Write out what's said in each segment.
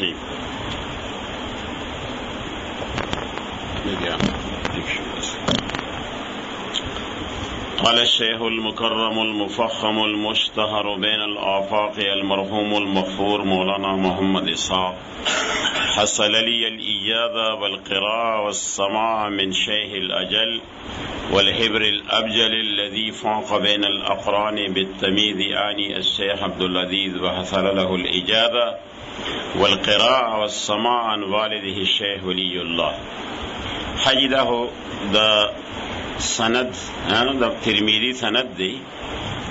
الرحيم. قال الشيخ المكرم المفخم المشتهر بين الآفاق المرحوم المغفور مولانا محمد إسحاق: حصل لي الإجازة والقراءة والسماع من شيخ الأجل والحبر الأبجل الذي فاق بين الأقران بالتمييز آني الشيخ عبد العزيز، وحصل له الإجازة والقراءة والسماع عن والده الشيخ ولي الله. حجده دا سند دا ترمذی سند دی،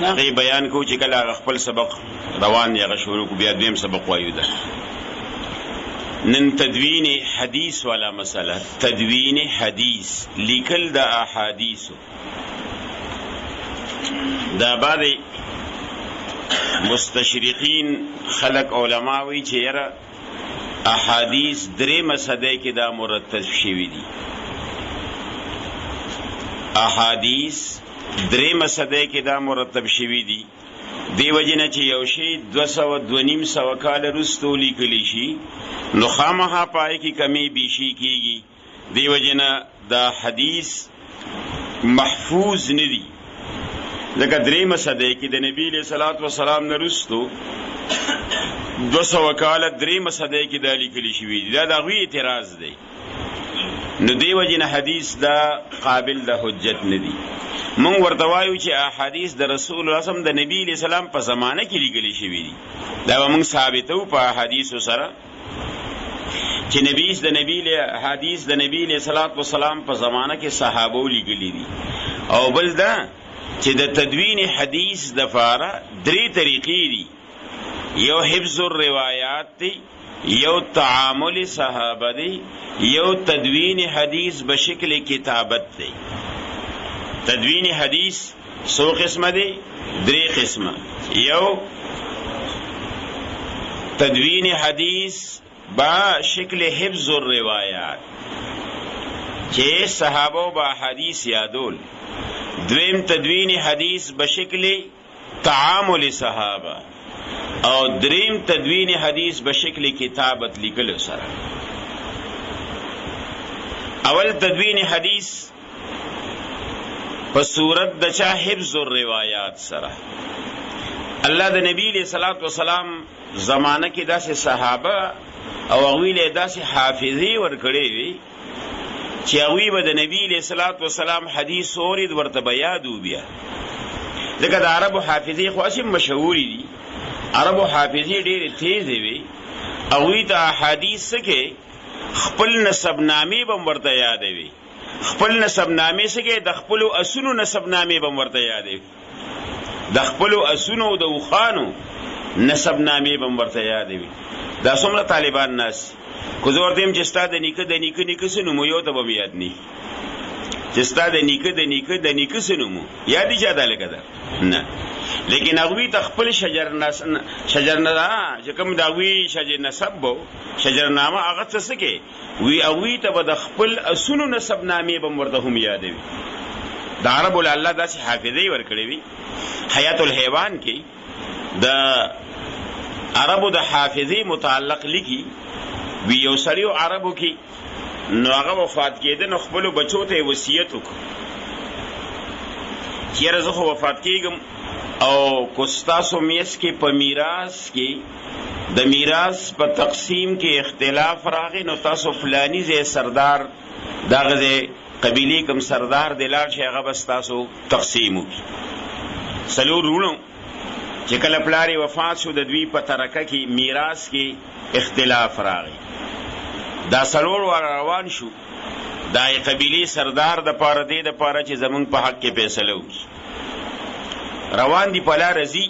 هغه بیان کو چې کله خپل سبق روان دی هغه شروع کو بیا دویم سبق وایو ده. نن تدوین حدیث والا مسئله، تدوین حدیث لیکل د احادیث دا بعد مستشرقین خلق علما وی چې یره احادیث درې مسده کې دا مرتب شوی دي. احادیث درې مسده کې دا مرتب شوی دي، دی وجنه چې یو شی 200 کال وروسته لیکلی شي نو خامخا پای کې کمی بیشي کیږي. دی وجنه دا حدیث محفوظ نه دي، لکه درې مسده کې د نبی علیہ الصلوۃ والسلام نه وروسته 200 کال درې مسده کې دا لیکلی شوی دي. دا دغه اعتراض دی، نو دی وجنه حدیث دا قابل د حجت نه دی. مونږ ورته وایو چې احادیث د رسول الله صلی الله علیه وسلم د نبی علیہ السلام په زمانه کې لیکل شوی دي. دا به مونږ ثابتو په احادیثو سره چې حدیث د نبی علیہ الصلوۃ والسلام په زمانه کې صحابه لیکلي دي. او بل دا چې د تدوین حدیث د فاره درې طریقې دي: یو حفظ الروایات دی، یو تعامل صحابه دی، یو تدوین حدیث بشکل کتابت دی. تدوین حدیث سو قسمه دی، درې قسمه. یو تدوین حدیث با شکل حفظ الروایات چې صحابه با حدیث یادول. دویم تدوین حدیث بشکل تعامل صحابه، او دریم تدوین حدیث بشکل کتابت لیکل سره. اول تدوین حدیث په صورت د چا حفظ الروایات سره. الله د نبی علیہ الصلوۃ والسلام زمانه کې داسې صحابه او هغوی له داسې حافظي ورکړې وي چې هغوی به د نبی علیہ الصلوۃ والسلام حدیث اورید ورته به یاد وبیا. ځکه د عربو حافظي خو اصل مشهوري دي، عربو حافظي ډېرې تیزې وي. هغوی ته احادیث کې خپل نسب نامې به ورته یادوي، خپل نسب نامې څخه د خپلو اسونو نسب نامې به ورته یادوي، د خپلو اسونو د وخانو نسب نامې به ورته یادوي. دا څومره طالبان ناس کو زه ورته یم چې ستا د نیکه د نیکه نیکه څه نوم یو ته به مې یاد نه چې ستا د نیکه د نیکه د نیکه څه نوم یاد یې چاته لکه ده نه. لیکن هغوی ته خپل شجرنامه چې کوم د هغوی شجر نسب به شجرنامه هغه څه کې وی هغوی ته به د خپل اسونو نسب نامې به ورته هم یادوي. د عربو له الله داسې حافظې ورکړې وي. حیات الحیوان کې د عربو د حافظې متعلق لیکي وی یو سړی عربو کې نو هغه وفات کېده، نو خپلو بچو ته یې وصیت وکړو چې یاره زه خو وفات کېږم او که ستاسو میس کې په میراث کې د میراث په تقسیم کې اختلاف راغی نو تاسو فلانی ځای سردار دغه ځای قبیلې کوم سردار دی لاړ شي هغه به ستاسو تقسیم وکړي. څلور وروڼو چې کله پلار یې وفات شو د دوی په ترکه کې میراث کې اختلاف راغی. دا څلور واره روان شو دا قبیلې سردار د پاره دی د پاره چې زمونږ په حق کې فیصله وکړي. روان دی په لاره ځي،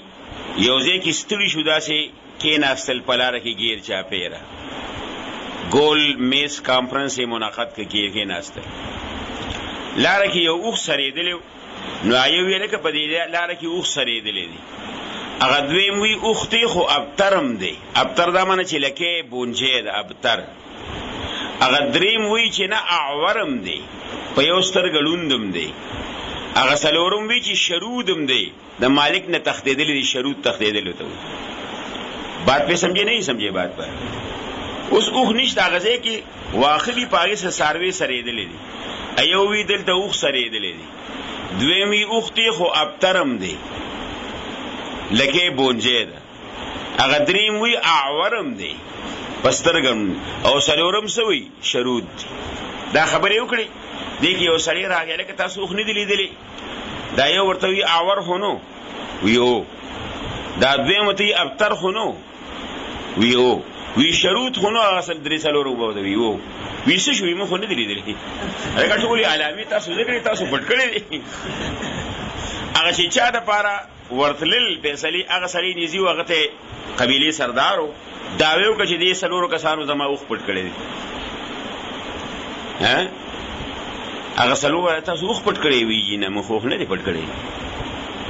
یو ځای کې ستړي شو، داسې کېناستل په لاره کې ګیر چاپېره ګول میز کانفرنس یې منعقد کېناستل. لاره کې یو اوښ سرېدلی و، نو هغه ویې لکه په دې لاره کې اوښ سرېدلی دی. هغه دویم وی اوښ دی خو ابترم دی، ابتر دا معنی چې لکې بونجی ده ابتر. هغه دریم وی چې نه اعورم دی، په یو سترګه ړوندم دی. هغه څلورم وی چې شرودم دی، د مالک نه تښتېدلی دی، شرود تښتېدلی ته وایي. بات پہ سمجھے نہیں سمجھے بات پر اوس اوخ نشته هغه ځای کې واخلي په هغې څه څاروي سرېدلی دي یو وي دلته اوخ سرېدلی دي دویم وي اوخ دی خو ابترم دی لکې بونجی ده هغه دریم وي اعورم دی په سترګم او څلورم څه وي شرود دی دا خبرې وکړې دې کې یو سړی راغی لکه تاسو اوخ نه دي لیدلی دا یو ورته وي اعور خو نو وي او دا دویم ورته وي ابتر خو نو وي او وی شروط خو نو هغه اصل درې څلور اوبه ورته وي او وي څه شوي موږ خو نه دي لیدلی هغه ټولې علامې تاسو زده کړې تاسو پټ کړې دي هغه چې چا دپاره ورتلل فیصلې هغه سړی نیزي و هغه ته قبیلې سردار و دعوې وکړه چې دې څلورو کسانو زما اوښ پټ کړی دی هغه څلور تاسو اوښ پټ کړی ویجي نه موږ اوښ نه دی پټ کړی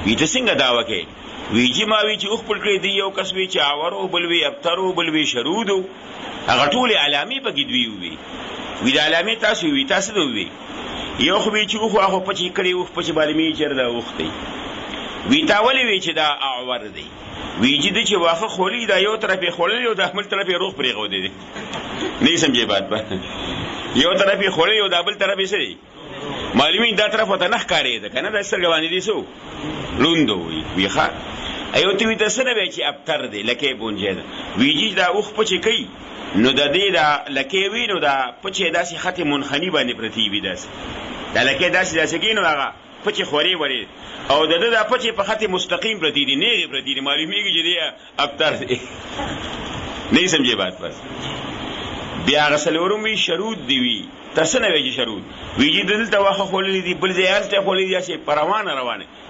وي ته څنګه دعوه کوې ویجي ما وی چې اوښ پټ کړی دی یو کس وی چې آور و بل وی ابتر و بل وی شرود و هغه ټولې علامې پکې دوی ووي وي د علامې تاسو وي تاسو د ووي یو خو وی چې اوښ هغه پچې کړی اوښ پچې باندې مې چېر دا اوښ دی وی تا ولې وی چې دا اعور دی ویجي دی چې واښه خولي دا یو طرف یې خوړلی او دا بل طرف یې روغ پرېښودی دی نه یې سمجې بات به یو طرف یې خوړلی او دا بل طرف یې څه دی معلومین دا طرف ورته نه ښکارېده که نه دا سترګه باندې دی څه لوند وي وي ښه یو ته وي ته څه نه وی چې ابتر دی لکۍ بونجی ده ویجي دا اوښ پچې کوي نو د دې دا لکۍ وي نو دا پچې داسې خطې منخني باندې پرتې وي داسې دا لکۍ داسې کوي نو هغه پچې خورې ورې او د ده دا پچې په خطې مستقیم پرتې دي نیغې پرتې دي معلومېږي چې دی ابتر دی نه یې سمجې بات بس بیا هغه څلورم وي شرود دی وي ته څه نه وی چې شرود ویجي دلته واښه خوړلي دي بل ځای هلته خوړلي دي هسې په روانه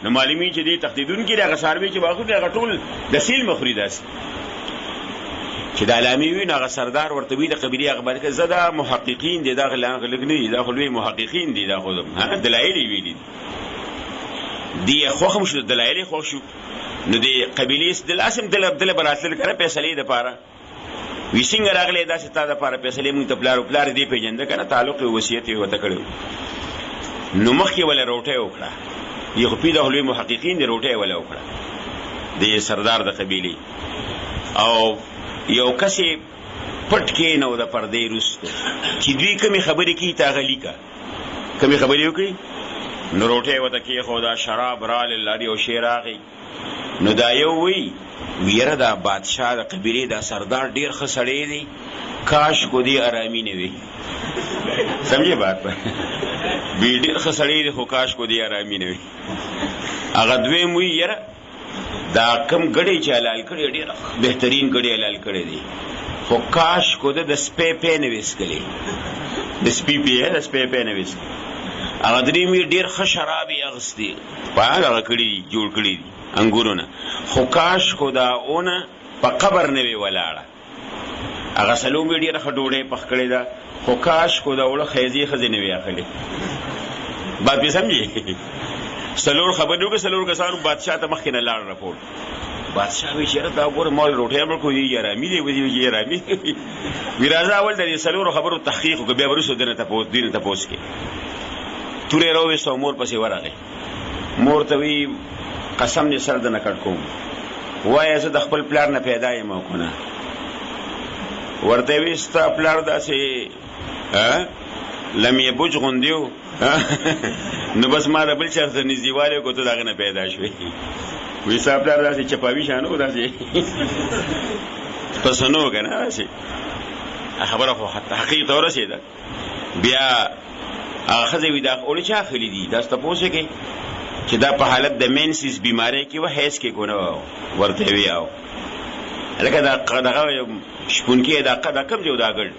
نو معلومېږي چې دی تښتېدونکي دی هغه څاروي چې واښه دي هغه ټول د سیل مخوري داسې چې د علامې وي نو هغه سردار ورته وي د قبیلې هغه باندې زه دا محققین دي دا لږ نه دي دا خو لوی محققین دي دا خو دلایل یې ویلي دی خوښ هم شو دلایل یې خوښ شو نو د قبیلې دلاسې هم دله به راتلل که نه فیصلې دپاره وي څنګه راغلی داسې تا دپاره فیصلې مونږ ته پلار و پلار یې دې پېژنده که نه تعلق یې وصیت یې ورته کړی نو مخکې وله روټۍ وکړه یې خو پیدا خو لوی محققین دي روټۍ وله وکړه د سردار د قبیلې او یو کس یې پټ کېنو د پردې وروسته چې دوی کومې خبرې کوي تا هغه لیکه کومې خبرې وکړي نو روټۍ ورته کېښوده شراب رالل هر یو شی راغی نو دا یو وی ویره دا بادشاه د قبیلې دا سردار ډېر ښه سړی دی کاش کو دې ارامي نه وي سمجھے بات وی ډېر ښه سړی دی خو کاش کو دې ارامي نه وي هغه دویم وی یره دا کم ګډۍ چې حلال کړی ډېر بهترین ګډۍ حلال کړی دی خو کاش کو د سپی پی نه ویسکلی د سپي پی د سپی پی نه ویسکلی هغه دریم یې ډېر ښه شراب یې اخیستي په هغه کړي دي جوړ کړي دي انګورونه خو کاش خو دا اونه په قبر نه وي ولاړه هغه څلوم یې ډېره ښه ډوډۍ پخ کړې ده خو کاش خو دا اوړه خیزې ښځې نه وي اخلي بات پې سمجې څلور خبرې وکړې څلور کسانو بادشاه ته مخکې نه لاړ رپورټ بادشاه وی چېرته دا ګوره ما روټۍ هم ورکړو یې ارامي دی وي ارامي وي راځه اول د دې څلورو خبرو تحقیق وکړه بیا به وروسته دوی نه تپوس کې تورې راوویسته او مور پسې ورغی مور ته وی قسم دې سر د نه کټ کوم وایه زه د خپل پلار نه پیدا یم او که نه ورته وی ستا پلار داسې لمې بوج غوندې و نو بس ما د بل چا سره نږدېوالی وکړو ته د هغه نه پیدا شوې وی ستا پلار داسې چپاوي شان و داسې پسه نه و که نه داسې خبره خو حقیق ته ورسېده بیا هغه ښځې وي دا اوړه چا اخلي دي داسې تپوس یې کوي چې دا په حالت د مینسیس بیمارۍ کې وه حیض کې کو نه ورته وي او لکه دغه شپونکي دا کم دی دا ګډ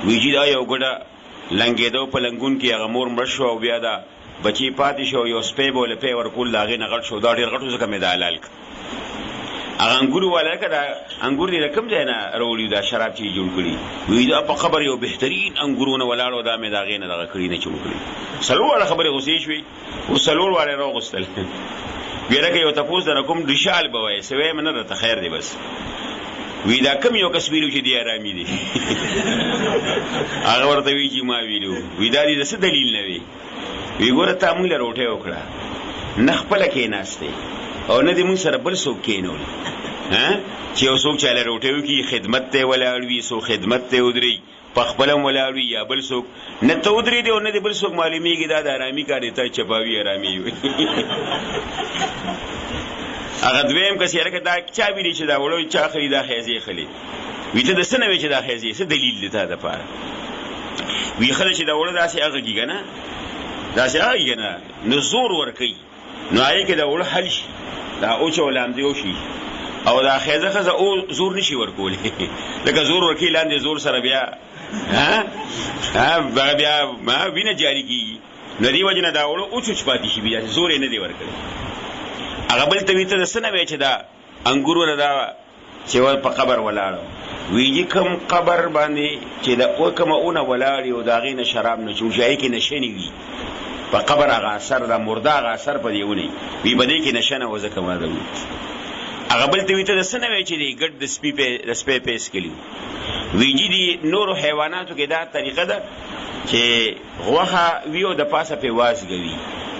ویجي دا یو ګډه لنګېدو په لنګون کې هغه مور مړ شو او بیا دا بچی پاتې شو یو سپی به له پی ورکول د هغې نه غټ شو دا ډېر غټ و ځکه مې دا حلال کړ هغه انګورو والا لکه دا انګور دې د کوم ځای نه راوړي دا شراب چې یې جوړ کړي وایي دا په قبر یو بهترین انګورونه ولاړ و دا مې د هغې نه دغه کړي نه جوړ کړي څلور واړه خبرې غوسې شوې اوس څلور واړه یې راوغوستل بیا لکه یو تپوس درنه کوم ډشال به وایې څه وایم نه درته خیر دی بس وی دا کم یو کس ویلو چې دی ارامي دی هغه ورته وی چې ما ویلو وی دا دې د څه دلیل نه وي وی ګوره تا موږ له روټۍ وکړه نه خپله کېناستې او نه دې موږ سره بل څوک کېنول ها چې یو څوک چاله روټي وکي خدمت ته ولاړ وي سو خدمت ته ودري په خپل ولاړ وي یا بل څوک نه ته ودري دی او نه دی بل څوک معلومیږي دا د آرامي کار دی ته چپاوي آرامي وي هغه دویم کس یې لکه دا چا ویلي چې دا وړو چا خري دا خیزې خلي وي ته د څه نه وی چې دا خیزې څه دلیل دی تا دپاره وي خلک چې دا وړو داسې هغه کېږي نه داسې هغه کېږي نه نو زور ورکوي نو هغې کې دا وړو حل شي دا اوچه ولامدې وشي او دا خیزه ښځه او زور نشي ورکولی لکه زور ورکوي لاندې زور سره بیا بیا وینه جاري کېږي نو دې وجې نه دا وړو اوچوچ پاتې شي بیا زور یې نه دی ورکړی هغه بل ته وي ته د څه نه وی چې دا انګور ولا دا چې په قبر ولاړو ویجی کم قبر باندې چې د کومه اونه ولاړی او د هغې نه شراب نه چوشایي کې نشه نه وي په قبر هغه اثر د مرده هغه اثر په دې ونی وي په دې کې نشه نه و ځکه ما ده هغه بل ته وي ته د څه نه وی چې دی ګډ د سپی پیس کلي ویجی دی نورو حیواناتو کې دا طریقه ده چې غوښه وي او د پاسه پې وازګه وي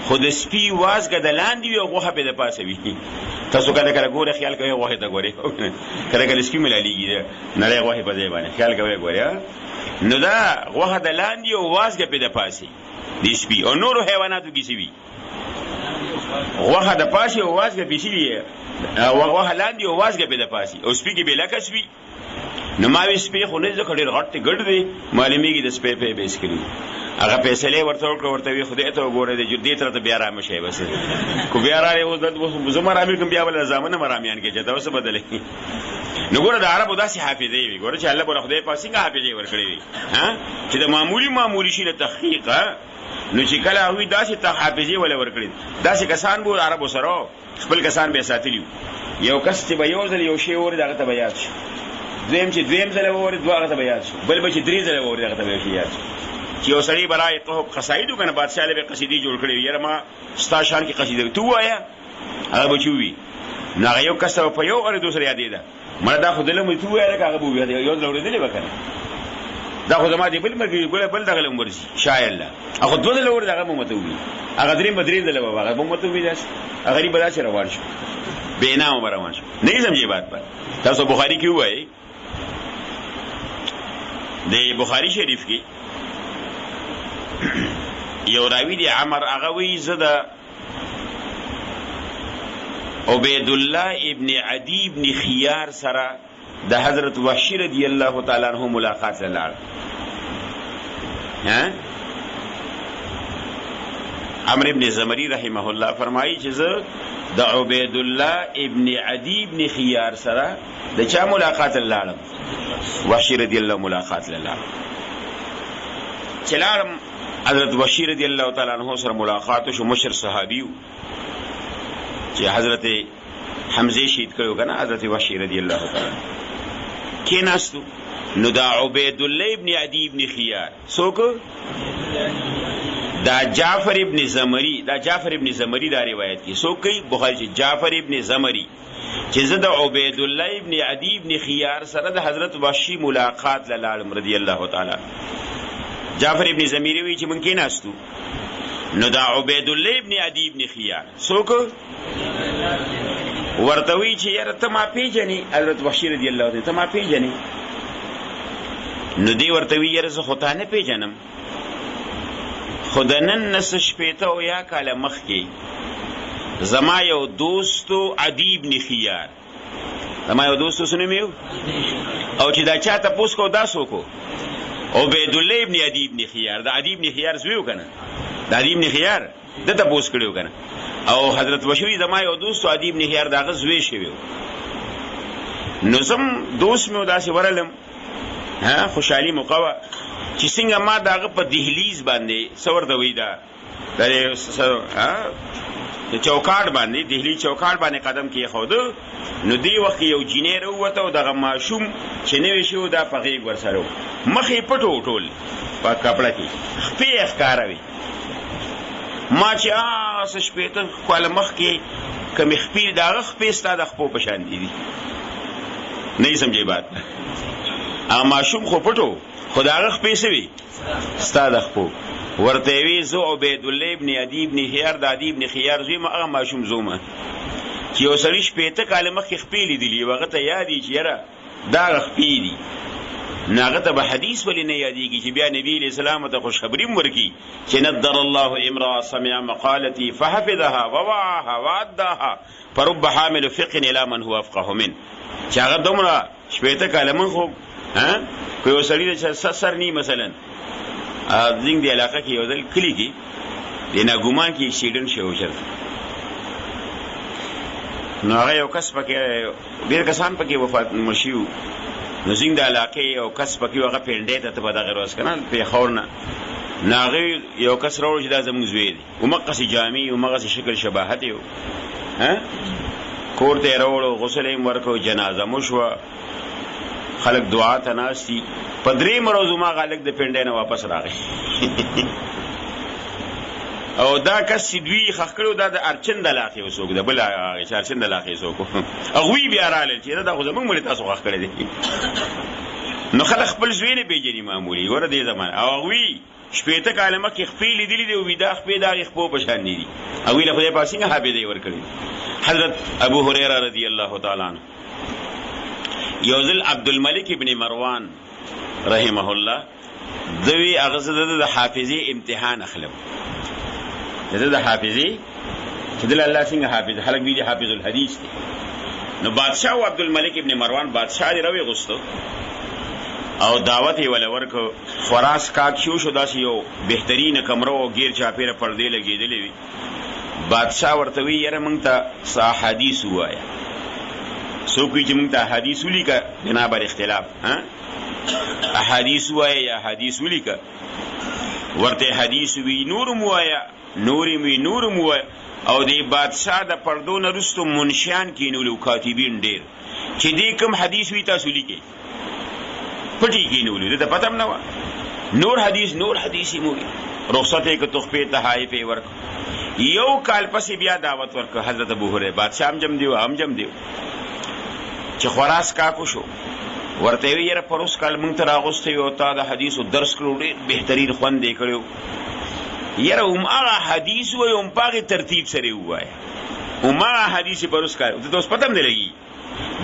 خو د سپي وازګه د لاندې وي او غوښه پې د پاسه وي تاسو کله کله ګوره خیال کوئ غوښې ته ګورئ کله کله سپي ملالیږي نری غوښې په ځای باندې خیال کوئ ګورئ نو دا غوښه د لاندې او وازګه پې د پاسې د سپي او نورو حیواناتو کې څه وي غوښه د پاسې او وازګه پې څه وي غوښه لاندې او وازګه پې د پاسې او سپي کې بې لکه سپي نو ما وی سپی خو نه ځکه ډېر غټ دی ګډ دی معلومیږي د سپی پې بیس کړي هغه فیصلې ورته وکړه ورته وي خدای ته وګوره دې طرف ته بیا ارامه شی بس کو بیا راغلی اوس زه ارامي کوم بیا بله زامن هم ارامیان کې چې ته اوس بدلې نو ګوره د عربو داسې حافظې وي ګوره چې الله به خدای پاک څنګه حافظې ورکړې وي چې د معمولي شي له تحقیق نو چې کله هغوی داسې حافظې وله ورکړي داسې کسان به عربو سره خپل کسان به یې ساتلي یو کس چې به یو ځل یو شی ووري دغه ته به یاد شي دویم چې دویم ځله ووري دوه هغه ته به یاد شي بل به چې درې ځله ووري هغه ته به یاد شي چې یو سړی برای قصایدو که نه بادشاه له به قصیدې جوړ کړې وي یاره ما ستا شان کې قصیده تو ووایه هغه به چې ووي نو هغه یو کس ته په یو اورېدو سره یادېده مړه دا خو دله مې تو ووایه لکه هغه به ووایه یو ځل اورېدلې به که نه دا خو زما دی بل ملګري ګوله بل دغه له هم ورځي شاید الله هغه دوه ځله اورېد هغه به مته ووي هغه درېم به درې ځله به هغه به مته ووي داسې غریب به داسې روان شو بې انعامه به روان شو نه یې سمجھې بات پر تاسو بخاري کې ووایئ د بخاری شریف کې یو راوی دی عمر هغه وی زه د عبید الله ابن عدی ابن خیار سره د حضرت وحشی رضی الله تعالی عنہ ملاقات لاله عمرو ابن زمری رحمه الله فرمایي چې زه د عبید الله ابن عدی ابن خیار سره د چا ملاقات لاله وحشی رضی الله ملاقات لاله چلارم حضرت وحشی رضی الله تعالی عنہ سره ملاقات شو مشر صحابیو چې حضرت حمزه شهید کړو کنه حضرت وحشی رضی الله تعالی کیناستو نو دا عبید الله ابن عدی ابن خیار څوک دا جعفر ابن زمری دا روایت کی څوک کوي بخاری چې جعفر ابن زمری چې زه د عبید الله ابن عدی ابن خیار سره د حضرت وحشی ملاقات لاله رضی الله تعالی جعفر ابن زمری وی چې مونږ کېناستو نو دا عبید الله ابن عدی ابن خیار څوک ورته وی چې یاره ته ما پیژنې حضرت وحشی رضی الله تعالی ته ما پیژنې نو دی ورته وی یاره زه خو تا نه پیژنم خو د نن نه څه شپېته او یا کاله مخکې زما یو دوستو عدی ابن خیار زما یو دوستو څه نوم یو او چې دا چا تپوس کو دا څوک و عبید الله ابن عدی ابن خیار دا عدی ابن خیار زوی و کنه دا عدی ابن خیار د تپوس کړی و کنه او حضرت وشوی زما یو دوستو عدی ابن خیار دا هغه زوی شوی و نو زم دوست مې داسې ورلم خوشحالي موقع وه چې څنګه ما د هغه په دهلیز باندې څه ورته وایي دا د چوکاټ باندې دهلی چوکاټ باندې قدم کېښوده نو دې وخت یو جینۍ راووته او دغه ماشوم چې نوی شو دا په غېږ ورسره و مخ یې پټ و ټول په کپړه کې خپې یې ښکاره وې ما چې څه شپېته کاله مخکې کمې خپې د هغه خپې ستا د خپو په شان دي نه یې سمجھې بات هغه ماشوم خو پټ و خو د هغه خپې څه وي ستا د خپو ورته وی زه عبید الله ابن عدی ابن خیار د عدی ابن خیار زوی ما هغه ماشوم زومه چې یو سړي شپېته کاله مخکې خپې لیدلي هغه ته یاد وي چې یاره دا هغه خپې دي، نو هغه ته به حدیث ولې نه یادېږي چې بیا نبي علیه السلام ته خوشخبري هم ورکړي چې نضر الله امرأ سمع مقالتي فحفظها ووعاها واداها فرب حامل فقه الى من هو افقه من. چې هغه دومره شپېته کاله من خو که یو سړي سر نی مثلا زنګ دی علاقه کې یو ځل کلي کې د ناګومان کې اکسیډنټ شوی چېرته، نو هغه یو کس پکې ډېر کسان پکې وفات مشي وو، نو زنګ د علاقې یو کس پکې هغه پینډۍ ته په دغه ورځ که نه پېښور نه، نو هغه یو کس راوړو چې دا زموږ زوی دی، همغسې جامې همغسې شکل شباهت یې و، کور ته یې راوړو، غسل یې هم ورکړو، جنازه مو شوه، خلک دعا ته ناست دي. په درېیم ورځ هماغه هلک د پینډۍ نه واپس راغی او دا کس چې دوی ښخ کړی دا د ارچن د علاقې و څوک د بل هغې چې ارچن د علاقې څوک هغوی بیا راغلل چې دا خو زموږ مړي تاسو ښخ کړی دی نو خلک خپل زوی نه پېژني معمولي ګوره دې زمانه، او هغوی شپېته کاله مخکې خپې لیدلي دي او ویده خپې د هغې خپو په شان دي، هغوی له خدای پاک څنګه حافظې ورکړي. حضرت ابو هریره رضی الله تعالی عنه یو ځل عبدالملک ابن مروان رحمه الله دوی هغه زه د حافظې امتحان اخلم، د حافظې چې دل الله څنګه حافظ، خلک ویلي حافظ الحدیث دی. نو بادشاه و عبدالملک ابن مروان بادشاه دی راوی غوستو او دعوت یې وله ورکړو، خوراس کاک شو داسې یو بهترینه کمره او ګیر چاپېره پردې لګېدلې وي. بادشاه ورته وی یاره موږ ته څه احادیث ووایه، څوک وي چې موږ ته احادیث ولیکه بنابر اختلاف احادیث ووایه یا حدیث ولیکه، ورته حدیث وی نورم ووایه نورم وی نورم ووایه. او د بادشاه د پردو نه وروستو منشیان کینولو کاتبین ډېر چې دې کوم حدیث وي تاسو لیکئ، پټي کینولو دې ته پته هم نه وه، نور حدیث یې مو رخصت یې که تحفې تحایف یې ورکړو. یو کال پسې بیا دعوت ورکړه حضرت ابو هریره، بادشاه هم جم دیو هم جم دیو چې خوراس کاکو شو، ورته وی یاره پروس کال موږ ته راغوستی او تا د حدیثو درس کړو، ډېر بهترین خوند یې کړی، یاره هماغه حدیث وایي هم په هغې ترتیب سره یې ووایه، هماغه حدیث یې پروس کال ته اوس پته هم نه لګي.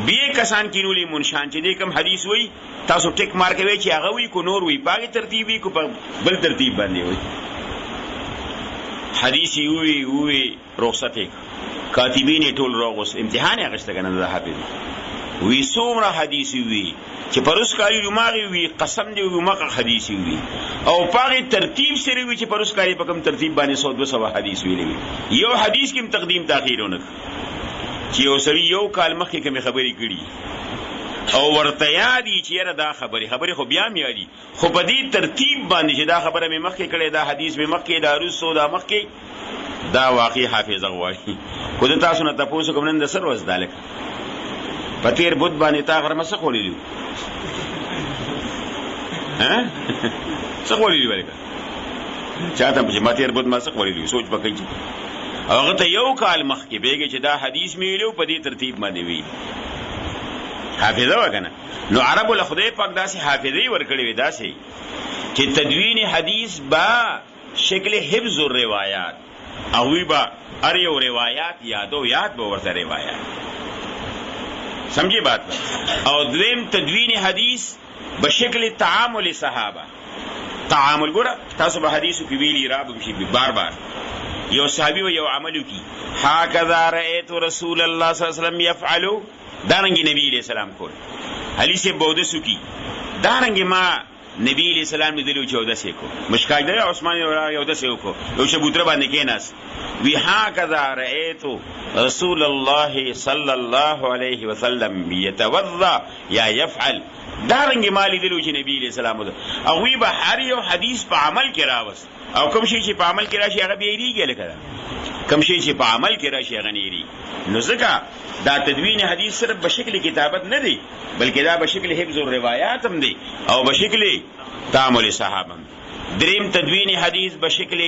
بیا کسان کینولي منشان چې دې کوم حدیث وایي تاسو ټیک مار کوئ چې هغه وایي کو نور وایي، په هغې ترتیب وي کو په بل ترتیب باندې وایي. حدیث یې ووایي رخصت یې کاتبین یې ټول راغوست، امتحان یې اخیسته که نه د حافظ وی څومره حدیث وي چې پروس کالي هماغې وي، قسم دې وي هماغه حدیث وي، او په هغې ترتیب سره وي چې پروس کالي په کوم ترتیب باندې 100-200 حدیث ویلي وي. یو حدیث کې هم تقدیم تاخیر ونه چې یو سړي یو کال مخکې کومې خبرې کړي او ورته یادي چې یاره دا خبرې خو بیا هم یادي، خو په دې ترتیب باندې چې دا خبره مې مخکې کړې، دا حدیث مې مخکې، دا روسو دا مخکې، دا واقعي حافظه غواړي. خو د تاسو نه تپوس کوم نن د څه ورځ دا لکه په تېر بت باندې تا غرمه څه خوړلي وو څه خوړلي وو لکه چا ته چې ما تېر بت ما څه خوړلي وو سوچ به کوي او هغه ته یو کال مخکې بیګې چې دا حدیث مې ویلو په دې ترتیب باندې وي حافظه وه که نه. نو عربو له خدای پاک داسې حافظې ورکړې وې داسې چې تدوین حدیث به شکل حفظ الروایات، هغوی به هر یو روایات یاد به ورته روایات سمجھے بات با. او دویم تدوین حدیث بشکل تعامل صحابه، تعامل ګوره تاسو به حدیثو کې ویلي رابو شي بار بار یو صحابي و یو عملو کی هکذا رأیت رسول الله صلی الله علیه وسلم یفعلو، دارنګې نبی علیہ السلام کول، علي صاحب بودسو کی دارنګې ما نبی علیہ السلام لیدلو چې اودس یې کو، مشکاک دی عثمان یې اودس یې وکړو، یو چبوتره باندې کېناست وی هکذا رأیت رسول الله صلی الله علیه وسلم یتوضا یا یفعل، دارنګې ما لیدلو چې نبی علیہ السلام هغوی به هر یو حدیث په عمل کې راوست، او کوم شی چې په عمل کې راشي هغه بیا یېرېږي لکه کوم شی چې په عمل کې راشي هغه نه یېرېږي. نو ځکه دا تدوین حدیث صرف بشکل کتابت نه دی بلکې دا بشکل حفظ الروایات هم دی او بشکل تعامل صحابه هم. دریم تدوین حدیث بشکل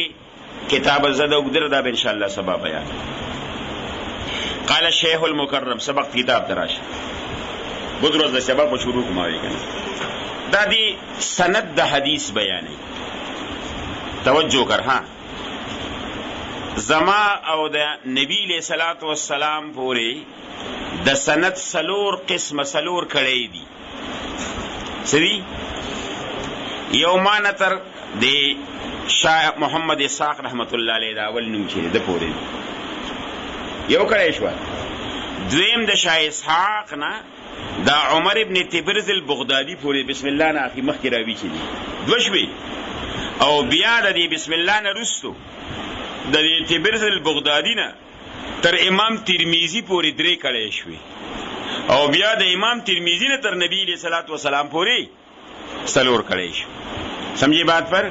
کتابت زده اگدر دا به انشاءاللہ سبا بیان. قال الشیخ المکرم سبق کتاب تراش بدروز دا سبا پا شروع کماوی کنی دا دی سند دا حدیث بیانی توجہ کر. ہاں زما او د نبی علیہ الصلوۃ والسلام پورې د سند سلور قسم سلور کړي دي سوي یو مانتر د شاه محمد اسحاق رحمت الله علیه دا اول نوم چې د پورې یو کړي شو دویم د شاه اسحاق نه دا عمر ابن تبرز البغدادي پورې بسم الله نه اخی مخ کې راوي چي دوشوي او بیا د بسم الله نه رستو د تبرز البغدادي نه تر امام ترمذی پورې درې کړي شوي او بیا د امام ترمذی نه تر نبی علیہ الصلوۃ والسلام پورې سلور کړي شو سمجھے بات پر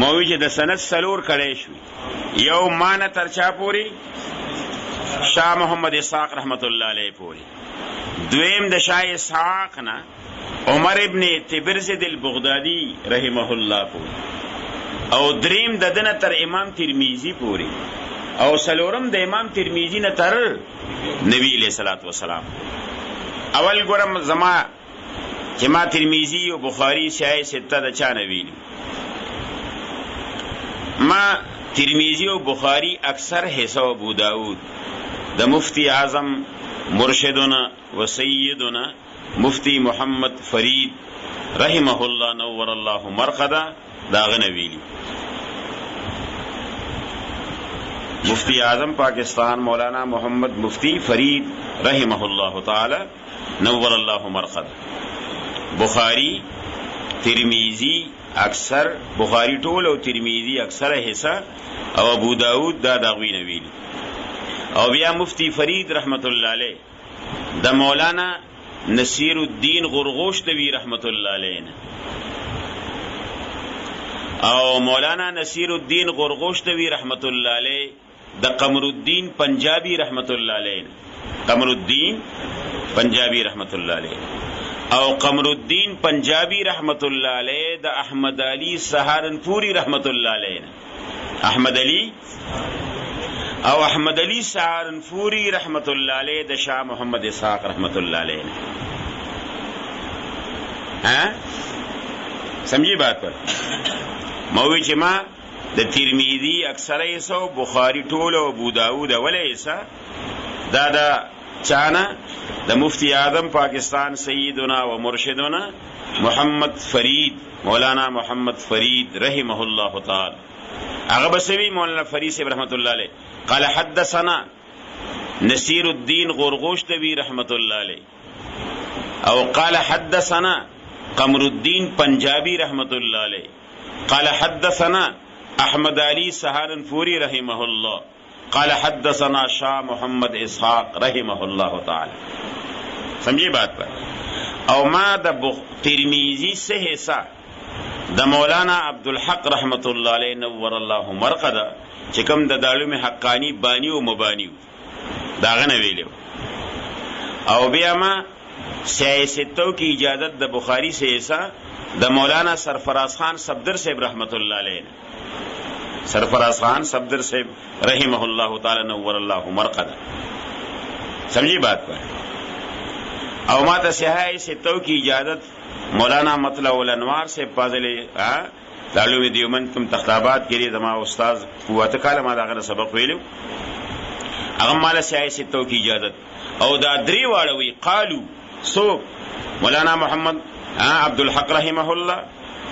مووی چې د سند سلور کړي شوي یو مان تر چا پورې شاه محمد اسحاق رحمت الله علیه پورې دویم د شاه اسحاق نه عمر ابن تبرز البغدادي رحمه الله پورې او دریم د دنه تر امام ترمذی پورې او سلورم د امام ترمذی نه تر نبی علیہ الصلوۃ والسلام اول ګورم زما چې ما ترمذی او بخاری شای سته د چا نوی ما ترمذی او بخاری اکثر حصہ ابو داود د مفتی اعظم مرشدنا و سیدنا مفتی محمد فرید رحمه الله نور الله مرقدا داغه نویلی مفتی اعظم پاکستان مولانا محمد مفتی فرید رحمه الله تعالی نور الله مرقدا بخاری ترمذی اکثر بخاری ټول او ترمذی اکثر حصہ او ابو داود دا داغوی نویلی او بیا مفتی فرید رحمت الله علیه د مولانا نصیر الدین غرغوشتوی رحمت الله علیه او مولانا نصیر الدین غرغوشتوی رحمت الله علیه د قمر الدین پنجابی رحمت الله علیه قمر الدین پنجابی رحمت الله علیه او قمر الدین پنجابی رحمت الله علیه د احمد علی سہارنپوری رحمت الله علیه احمد علی او احمد علی سہارنپوری رحمت الله علیه د شاه محمد اسحاق رحمت الله علیه سمجھی بات پر مووی چې ما د ترمذی اکثر ایسا بخاری ټول او ابو داود اول ایسا دا چانا د مفتی اعظم پاکستان سیدنا و مرشدنا محمد فرید مولانا محمد فرید رحمه الله تعالی هغه بسوی مولانا فرید صاحب رحمت الله علیه قال حدثنا نصیر الدین غرغوشتوی رحمت الله علیه او قال حدثنا قمر الدین پنجابی رحمت الله علیه قال حدثنا احمد علی سہارنپوری رحمه الله قال حدثنا شاہ محمد اسحاق رحمه الله تعالی سمجھے بات پر او ما د ترمذی سے حصہ د مولانا عبدالحق رحمت الله علیه نور الله مرقدا چې کوم د دالوم حقانی بانی او مبانی داغه نه ویلو او بیا ما سیاستو کی اجازت د بخاری سے حصہ د مولانا سرفراز خان صفدر صاحب رحمت الله علیه سرفراز خان صفدر صاحب رحمه الله تعالی نور الله مرقدا سمجھی بات پر او ما ته سیاستو کی اجازت مولانا مطلع الانوار سے فاضل تعلیم دیوبند کوم تختابات کې لري زما استاد قوت کاله ما داغه سبق ویلو هغه مال سیاستو کی اجازت او دا درې واړوي قالو سو مولانا محمد عبدالحق رحمه الله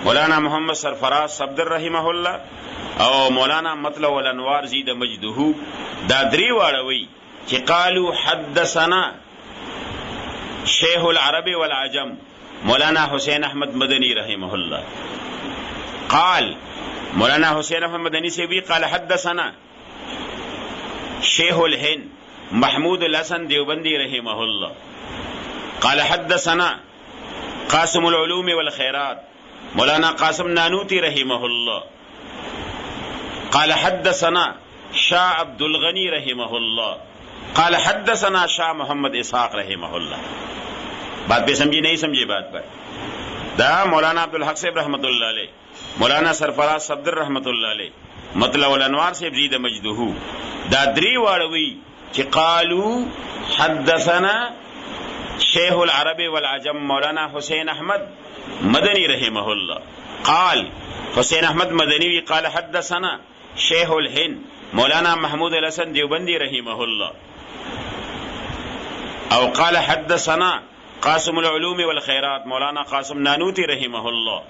مولانا محمد سرفراز صفدر رحمه الله او مولانا مطلع الانوار زید مجده دا درې واړوي چې قالو حدثنا شیخ العرب والعجم مولانا حسین احمد مدنی رحمه الله قال مولانا حسین احمد مدنی سے بھی قال حدثنا شیخ الہند محمود الحسن دیوبندی رحمه الله قال حدثنا قاسم العلوم والخیرات مولانا قاسم نانوتی رحمه الله قال حدثنا شاہ عبد الغنی رحمه الله قال حدثنا شاہ محمد اسحاق رحمه الله بات پہ سمجھی نہیں سمجھی بات پر دا مولانا عبدالحق صاحب رحمت اللہ علیہ مولانا سرفراز صفدر رحمت اللہ علیہ مطلع الانوار صاحب زید مجدہ دا دری واړوي چې قالو حدثنا شیخ العرب والعجم مولانا حسین احمد مدنی رحمه الله قال حسین احمد مدنی قال حدثنا شیخ الہند مولانا محمود الحسن دیوبندی رحمه الله. او قال حدثنا قاسم العلوم والخيرات مولانا قاسم نانوتي رحمه الله.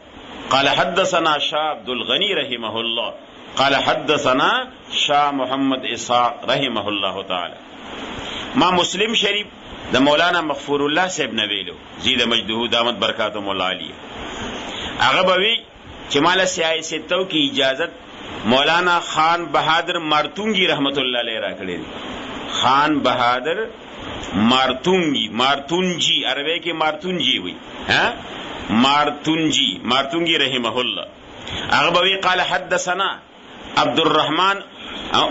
قال حدثنا شاه عبد الغني رحمه الله. قال حدثنا شاه محمد اسحاق رحمه الله تعالی. ما مسلم شریف د مولانا مغفور الله صاحب نویلو زید مجده دامت برکاتو مولا علی. هغه بوي چې مال سیاستو کی اجازت مولانا خان بہادر مارتونگی رحمت اللہ علیہ را کړی. خان بہادر مارتونجی عربی کې مارتونجی وی مارتونگی رحمه الله. هغه بوي قال حدثنا عبد الرحمن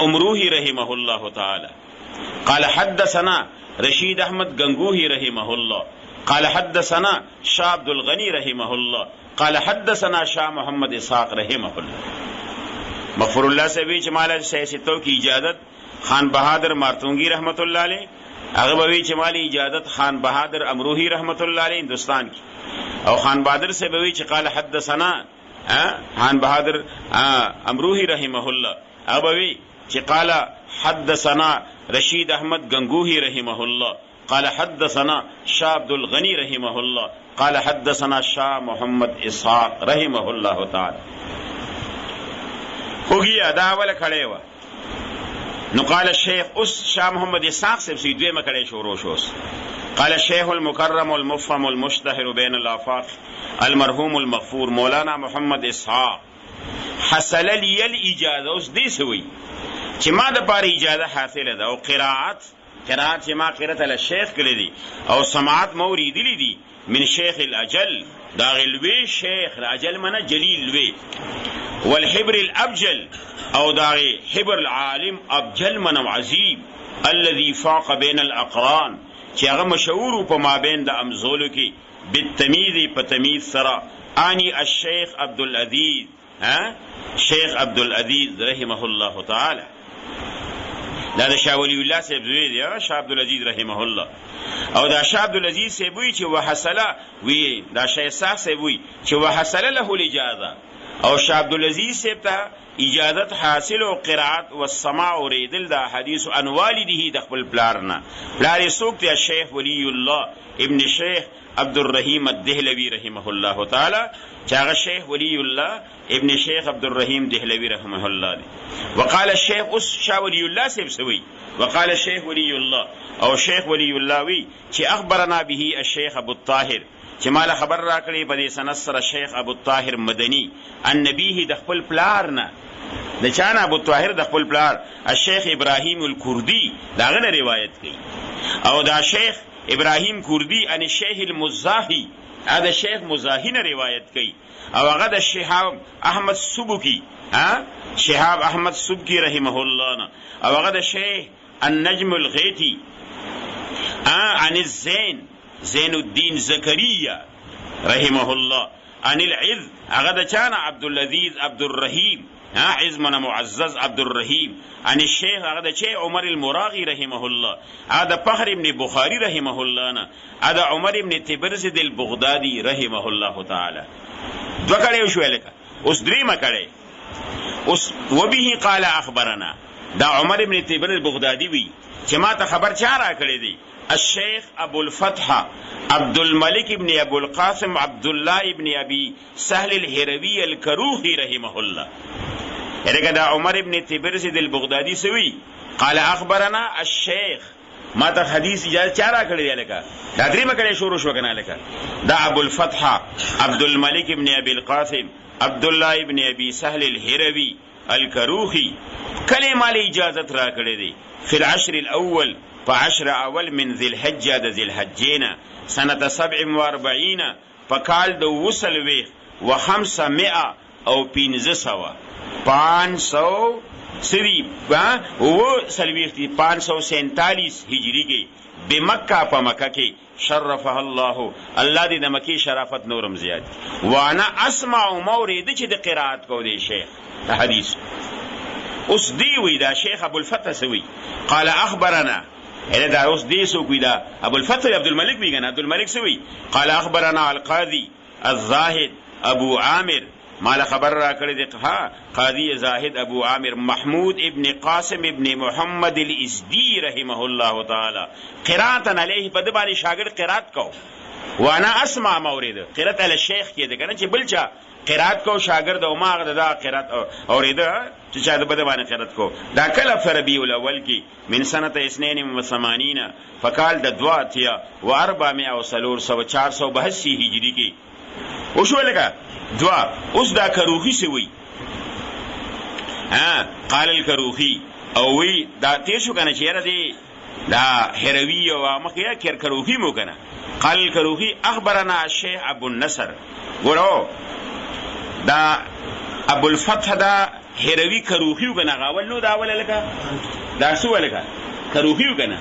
امروهی رحمه الله تعالی. قال حدثنا رشید احمد گنگوہی رحمه الله. قال حدثنا شاه عبد الغنی رحمه الله. قال حدثنا شاه محمد اسحاق رحمه الله. مغفور الله سے بھی چمال سیاستوں کی اجازت خان بہادر مارتونگی رحمت اللہ علیہ. هغه به چې مالی اجازت خان بہادر امروہی رحمت اللہ علیہ ہندوستان کی. او خان بہادر سے به چې قال حدثنا خان بہادر امروہی رحمه الله. هغه به چې قال حدثنا رشید احمد گنگوہی رحمه الله. قال حدثنا شاه عبد الغنی رحمه الله. قال حدثنا شاه محمد اسحاق رحمه الله تعالی. ہو گیا دا اول کھڑے ہوا. نو قال الشيخ اس شاه محمد اسحاق سے دوی مکڑے شروع شوس. قال الشيخ المكرم المفهم المشتهر بين الآفاق المرحوم المغفور مولانا محمد اسحاق حصل لي الاجازه. اس دې سوي چې ما د پاره اجازه حاصله ده او قرات چې ما قرات له شیخ کړی دي او سماعت مورید دي من شیخ الاجل دا غلوی شیخ الاجل منه جلیل وی والحبر الابجل او داغی حبر العالم ابجل منو عظیم الذي فاق بین الاقران چی اغا مشهورو پا ما بین دا امزولو کی بالتمیذ پا تمیذ سرا آنی الشیخ عبدالعزیز شیخ عبدالعزیز رحمه الله تعالی. دا دا شاه ولی اللہ سے بزوی دی شاه عبدالعزیز رحمه الله. او دا شاه عبدالعزیز سے بوی چی وحسلا وی دا شاه ساخ سے بوی چی وحسلا له الاجازه او شاه عبدالعزیز سے تا اجازت حاصل و قرات و سماع و ریدل دا حدیث ان والده دخل پلارنا پلار سوکت شیخ ولی اللہ ابن شیخ عبد الرحیم الدہلوی رحمه الله تعالی. چاغ شیخ ولی اللہ ابن شیخ عبد الرحیم دہلوی رحمه الله دی. وقال الشیخ اس شاہ ولی اللہ سے سوی وقال الشیخ ولی اللہ او شیخ ولی اللہ وی چی اخبرنا به الشیخ ابو الطاهر چې مال خبر را کړی په دې سند سره شیخ ابو الطاهر مدنی ان نبیه د خپل پلار نه د چانه ابو الطاهر د خپل پلار الشیخ ابراهیم الکردی داغه نه روایت کړي او دا شیخ ابراهیم کردی ان الشیخ المزاحی دا شیخ مزاحی نه روایت کړي او هغه د شهاب احمد سبکی شهاب احمد سبکی رحمه الله نه او هغه د شیخ النجم الغیتی عن الزین زین الدین زکریہ رحمه الله عن العز هغه د چانه عبدالعزیز عبدالرحیم عز من معزز عبدالرحیم عن الشیخ هغه د چه عمر المراغی رحمه الله هغه د فخر ابن بخاری رحمه الله نه هغه د عمر ابن تبرزد البغدادی رحمه الله تعالی. دو کړي شو لکه اوس درې مکړي اوس وبه قال اخبرنا دا عمر ابن تبرزد البغدادی وی چې ما ته خبر چا را کړی دی الشیخ ابو الفتح عبد الملک ابن ابو القاسم عبد الله ابن ابي سهل الهروي الكروخي رحمه الله. ارګه دا عمر ابن تبرزد البغدادي سوي قال اخبرنا الشيخ ما ته حدیث اجازه چا را کړی دی لکه دا درې مکړې شروع شو کنه لکه دا ابو الفتح عبد الملک ابن ابي القاسم عبد الله ابن ابي سهل الهروي الكروخي کله مال اجازت را کړی دی فی العشر الاول فعشر اول من ذی الحجه د ذی الحجین سنه 47 فقال دو وسلوی و 500 او 500 سری او سلویختی 547 هجری کی بمکہ پا مکہ کی شرفها الله اللہ دی دمکی شرافت نورم زیاد وانا اسمع مورد چی دی قرآت کو دی شیخ حدیث اس دیوی دا شیخ ابو الفتح سوی قال اخبرنا اله دا اوس دې سو کوي دا ابو الفتح عبد الملک بیگن عبد الملک سوی قال اخبرنا القاضي الزاهد ابو عامر مال خبر را کړی دی قاضی زاهد ابو عامر محمود ابن قاسم ابن محمد الازدی رحمه الله تعالی قرات علیه په د باندې شاګرد قرات کو وانا اسمع مورید قرات علی شیخ کې ده کنه چې بلچا قرات کو شاګرد او ما غدا قرات اورید چې چا د بده باندې قرات کو دا کله فربیع الاول کې من سنه 82 فقال د 2482 هجری کې او شو لگا دوا اوس دا کروخی سی وی قال الکروخی او وی دا تیر شو کنه چیرې دی دا هروی او مخیا کر کروخی مو کنه قال الکروخی اخبرنا الشيخ ابو النصر ورو دا ابو الفتح دا هروی کروخی کنه غاول نو دا اول لگا دا سو لگا کروخی کنه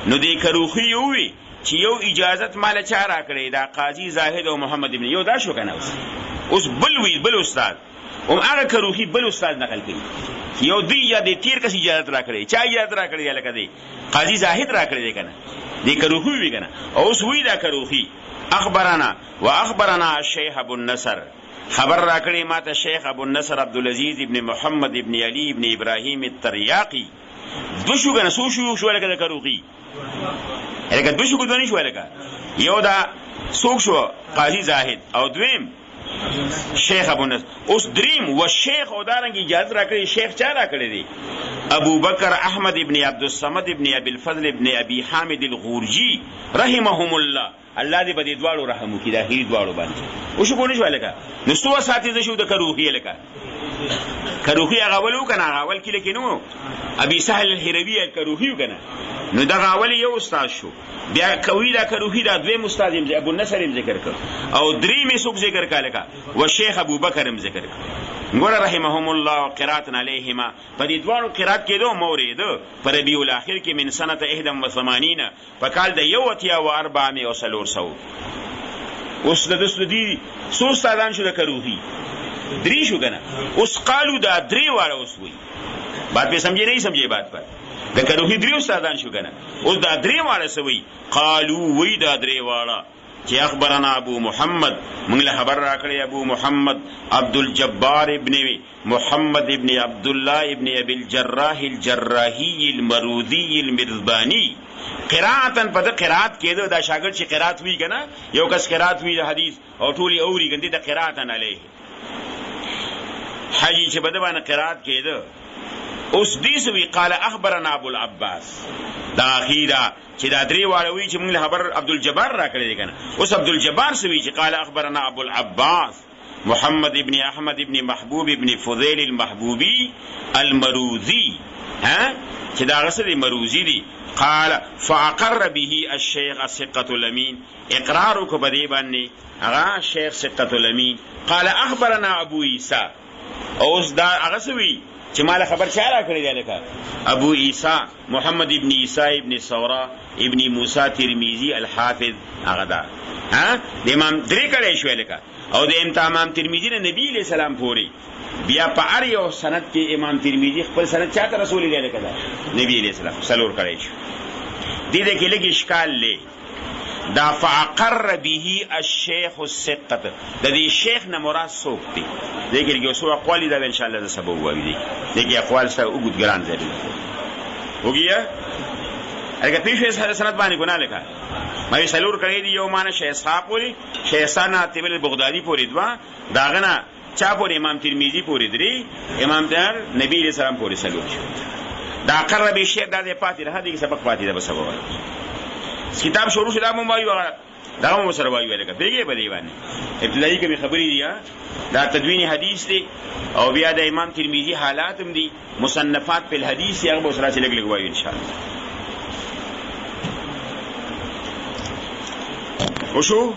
نو دی کروخی وی چې یو اجازت مال چا را کړی دا قاضی زاهد او محمد ابن یو دا شو کنه اوس بل استاد هم هغه کروخی بل استاد نقل کړي یو دی یا د تیر کس اجازت را کړی چا اجازت را کړی لکه دی قاضی زاهد را کړی کنه دی کروخی وی کنه اوس وی دا کروخی اخبرنا الشيخ ابو النصر خبر را کړی ماته شیخ ابو النصر عبدالعزیز ابن محمد ابن علی ابن ابراهیم التریاقی دو شو کنه سو شو لکه کروخی لکه دو شو کدونی شو لکه یو دا سوک شو قاضی زاهد او دویم شیخ ابو نصر اوس دریم و شیخ او دارنګ اجازه را کړی شیخ چا را کړی دی ابو بکر احمد ابن عبد الصمد ابن ابي الفضل ابن ابي حامد الغورجي رحمهم الله الله دې بده دواړو رحم وکړي دا هی دواړو باندې او شو کونی شو لکه نو ستو ساتي شو د کروخی لکه کروخی هغه ولو کنه هغه ول کې لکه نو ابي سهل الهروي کروخی کنه نو دا اول یو استاد شو بیا کوي دا کروخی دا دویم استاد یې ابو النصر یې ذکر کړ او درې می څوک ذکر کاله و شیخ ابو بکر یې ذکر کړ ګور رحمهم الله قرات علیهما په دې دوه قرات کې دوه مورید پر ربیع الاخر کې من سنه 81 په کال د یو اتیا و 400 اوس د دې سو استادان شو د کروخی درې شو کنه اوس قالو دا درې واړه اوس وی بات په سمجھے نہیں سمجھے بات پر د کروخی درې استادان شو کنه اوس دا درې واړه سوی قالو وی دا درې واړه چې اخبرنا ابو محمد موږ له خبر راکړی ابو محمد عبد الجبار ابن محمد ابن عبد الله ابن ابي الجراح الجراحي المروذي المرزباني قراتن په قرات کېدو دا شاګرد چې قرات وی کنه یو کس قرات وی حدیث او ټولي اوري ګندې د قراتن علیه حجی چې بده باندې قرات کېدو اوس دې سوي قال اخبرنا ابو العباس دا اخیرا چې دا درې واړوي چې موږ له خبر عبد الجبار را کړی کنه اوس عبد الجبار سوي چې قال اخبرنا ابو العباس محمد ابن احمد ابن محبوب ابن فضيل المحبوبي المروزي چې دا غسر مروزي دي قال فاقر به الشيخ الثقة الامين اقرار کو بدی باندې هغه شیخ ثقة الامين قال اخبرنا ابو عيسى اوس دا هغه سوي چې مال خبر چا را کړی دی لکه ابو عیسی محمد ابن عیسی ابن ثورا ابن موسی ترمذی الحافظ هغه دا د امام درې کړی شو لکه او د امام ترمذی نه نبی علیہ السلام پوری بیا په اړ یو سند کې امام ترمذی خپل سند چاته رسول دی لکه دا نبی علیہ السلام سلور کړی شو دې دې کې لګی اشکال لې دا فاقر به الشيخ الثقة د دې شیخ نه مراد څوک دی دغه یو څو اقوال دا ان شاء الله د سبب وایي دي دغه اقوال سره وګد ګران ځای وګیا اګه پیښه سند باندې ګنا لیکه مې سلور کړی دی یو معنی شیخ صاحب پوری شیخ سنا تبل بغدادي پوری دوا داغه نه چا پوری امام ترمذی پوری دري امام در نبی رسول الله پوری سلور دا قرب شیخ د پاتې را دي سبق پاتې ده بس سبب کتاب شروع شدا مو وایو دا مو سره وایو لکه پیګه بدی باندې ابتدایي کې خبرې دي دا تدوین حدیث دی او بیا د امام ترمذی حالات هم دي مصنفات په الحديث یې هغه سره چې لګ وایو ان شاء الله وشو